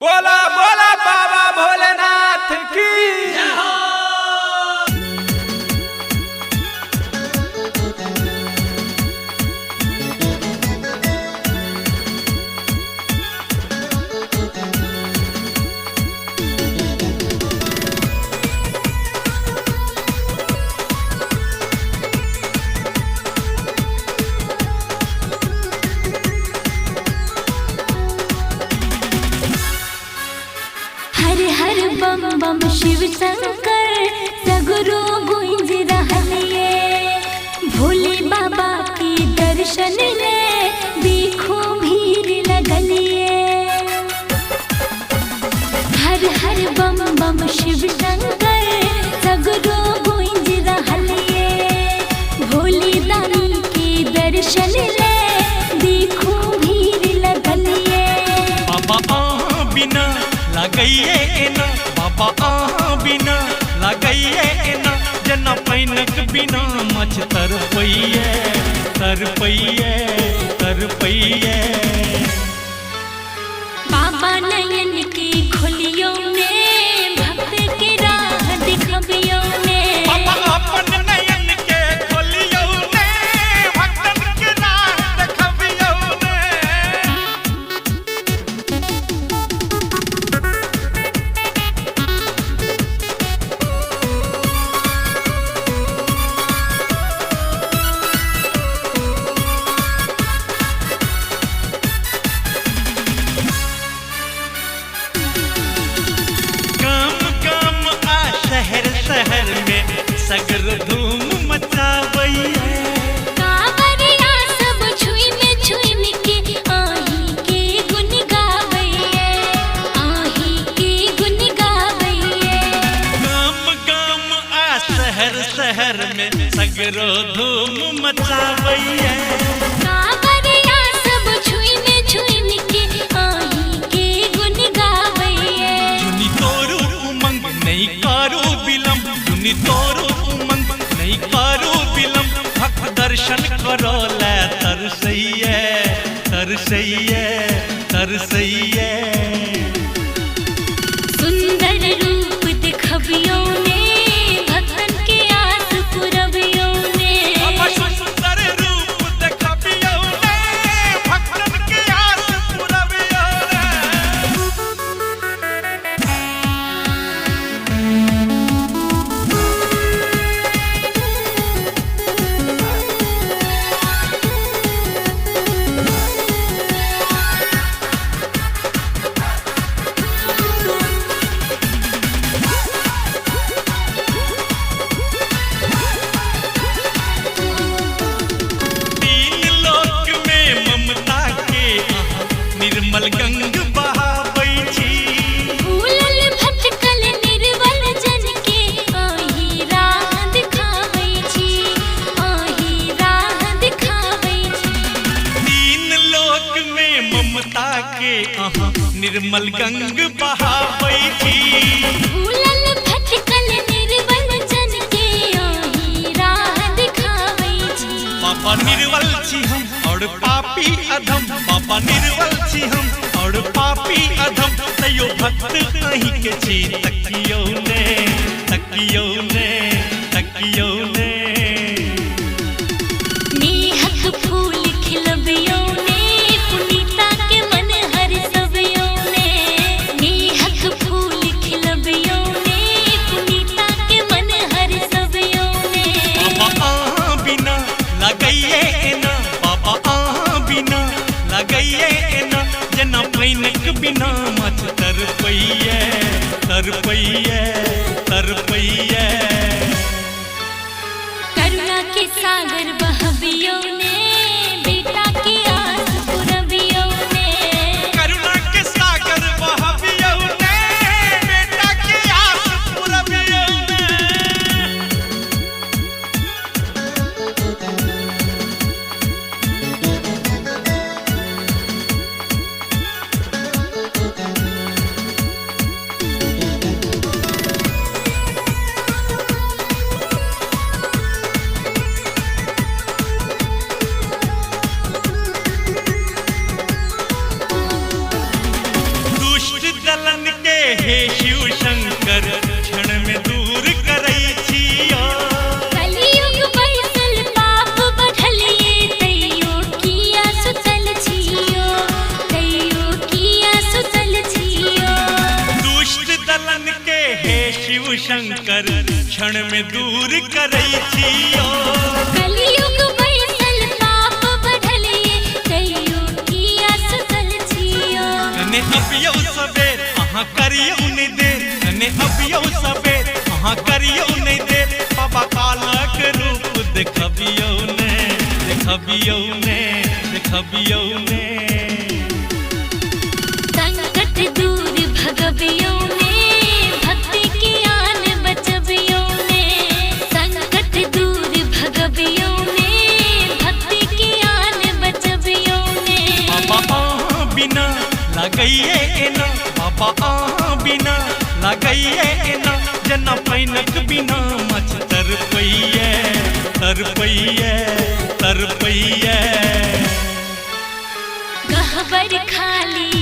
बोला बोला बाबा भोलेनाथ की हर हर बम बम शिव शंकर सगुरु गुंज रहलिए भोले बाबा के दर्शन ले देखो भीड़ लगलिए। हर हर बम बम शिव शंकर सगुरु गुंज रहलिए भोले दानी के दर्शन ले देखो भीड़ लगलिए। बाबा बिना लगइए ना बाबा बिना लगइए ना जना पैनक बिना मछ तरपइए तरपइए तरपइए। बाबा नयन की खोलियों ने भक्त के राह दिखबियों ने बाबा अपन नयन के खोलियो ने भक्तन के राह देखबियो ने। शहर में सगर धूम मचावइए कांवरिया सब छुई में के आही के गुन गावइए आही के गुन गावइए। गाम गाम आ शहर शहर में सगरो धूम मचावइए कांवरिया सब छुई में के आही के गुन गावइए। जुनी तोरू उमंग नहीं करो बिलम जुनी तोरू उमंग नहीं करो बिलम भक्त दर्शन करो ले तरसइए तरसइए तरसइए। सुंदर रूप दिखबियों ने भक्तन के आस पुरबियों ने सुंदर रूप देखबियो ने भक्तन के आस पुरबियो ने। तीन लोक में ममता के आहा निर्मल गंग बहावै छी भूलल भटकल निर्बल जन के आही राह दिखाबै छी आही राह दिखाबै छी। तीन लोक में ममता के आहा निर्मल गंग बहावै छी भूलल भटकल निर्बल जन के आही राह दिखाबै छी। बाबा निर्बल छी हम और पापी अधम बाबा निर्बल छी हम और पापी अधम तैयो भक्त कहीं के छी तकियो ने तकियो ने तकियो ने। नेहक फूल खिलबियों ने पुनीता के मन हरसबियों ने नेहक फूल खिलबियों ने पुनीता के मन हरसबियों ने। बाबा बिना लगइए ना बाबा बिना लगइए ना जना पैनक बिना मछ तरपइए तरपइए तरपइए। करुणा के सागर बहबियों ने बेटा की आस पुरबियों ने करुणा के सागर बहबियो ने बेटा के आस पुरबियो ने। हे शिव शंकर क्षण में दूर करै छियो। कलियुग बैसल पाप बढ़लिए तैयो किया सुतल छियो, तैयो किया सुतल छियो। दुष्ट दलन के हे शिव शंकर क्षण में दूर करै छियो। कलियुग बैसल पाप बढ़लिए तैयो किया सुतल छियो। ने अबियो सबेर अहाँ करियो नहीं देर, ने अबियो सबेर अहाँ करियो नहीं देर। बाबा कालक रूप देखबियो ने, देखबियो ने, देखबियो ने। संकट दूर भगबियो ने, भक्ति की आन बचबियो ने। संकट दूर भगबियो ने, भक्ति की आन बचबियो ने। बाबा बिना लगैये एना, बाबा बिना लगैये एना। जना पैनक बिना मच तरपैये, तरपैये, तरपैये। गहबर खाली